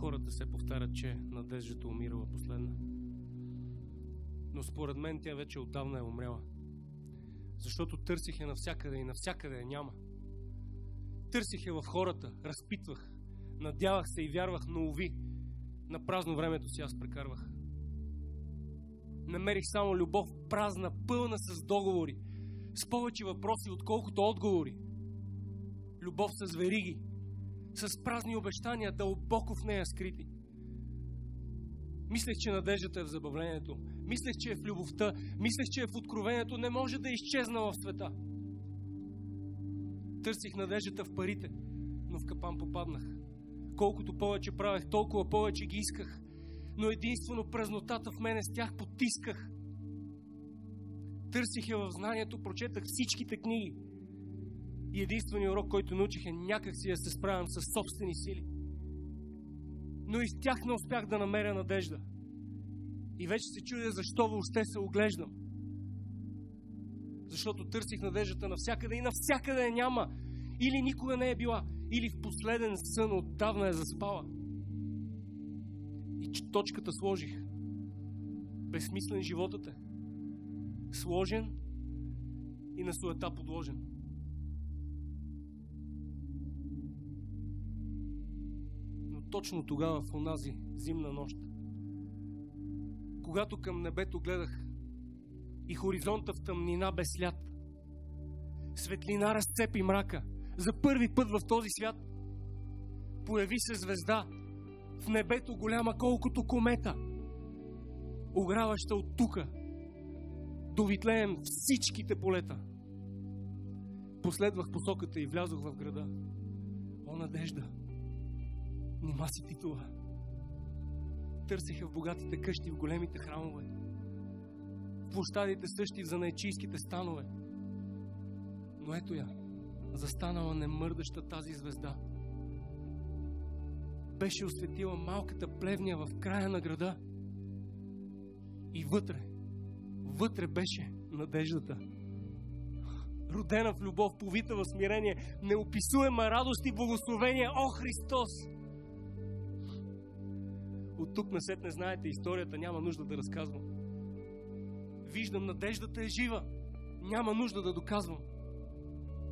хората се повтарят, че надеждата умирала последна. Но според мен тя вече отдавна е умряла. Защото търсих я навсякъде и навсякъде я няма. Търсих я в хората, разпитвах, надявах се и вярвах, но уви, на празно времето си аз прекарвах. Намерих само любов празна, пълна с договори, с повече въпроси, отколкото отговори. Любов с вериги, с празни обещания, дълбоко в нея скрити. Мислех, че надеждата е в забавлението. Мислех, че е в любовта. Мислех, че е в откровението. Не може да изчезна в света. Търсих надеждата в парите, но в капан попаднах. Колкото повече правех, толкова повече ги исках. Но единствено празнотата в мене с тях потисках. Търсих я в знанието, прочетах всичките книги. И единственият урок, който научих, е някак си да се справям с собствени сили. Но и с тях не успях да намеря надежда. И вече се чудя защо въобще се оглеждам. Защото търсих надеждата навсякъде и навсякъде я няма. Или никога не е била, или в последен сън отдавна е заспала. И точката сложих. Безсмислен животът е. Сложен и на суета подложен. Но точно тогава, в онази зимна нощ, когато към небето гледах и хоризонта в тъмнина без след, светлина разцепи мрака. За първи път в този свят появи се звезда в небето, голяма колкото комета, ограваща от тука до Витлеем всичките полета. Последвах посоката и влязох в града. О, надежда! Нима си титula. Търсеха в богатите къщи, в големите храмове, в площадите същи, в занаятчийските станове. Но ето я, застанала немърдаща тази звезда. Беше осветила малката плевня в края на града. И вътре беше надеждата. Родена в любов, повита в смирение, неописуема радост и благословение. О, Христос! От тук насетне знаете историята, няма нужда да разказвам. Виждам, надеждата е жива. Няма нужда да доказвам.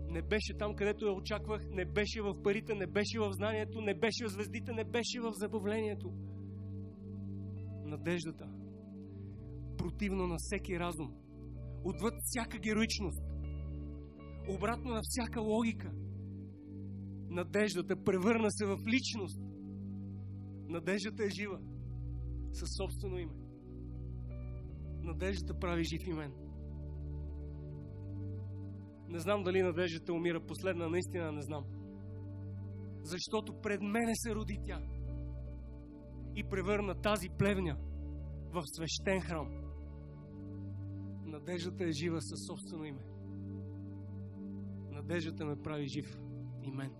Не беше там, където я очаквах, не беше в парите, не беше в знанието, не беше в звездите, не беше в забавлението. Надеждата, противно на всеки разум, отвъд всяка героичност, обратно на всяка логика. Надеждата превърна се в личност. Надеждата е жива, със собствено име. Надеждата прави жив и мен. Не знам дали надеждата умира последна, наистина не знам. Защото пред мене се роди тя и превърна тази плевня в свещен храм. Надеждата е жива със собствено име. Надеждата ме прави жив и мен.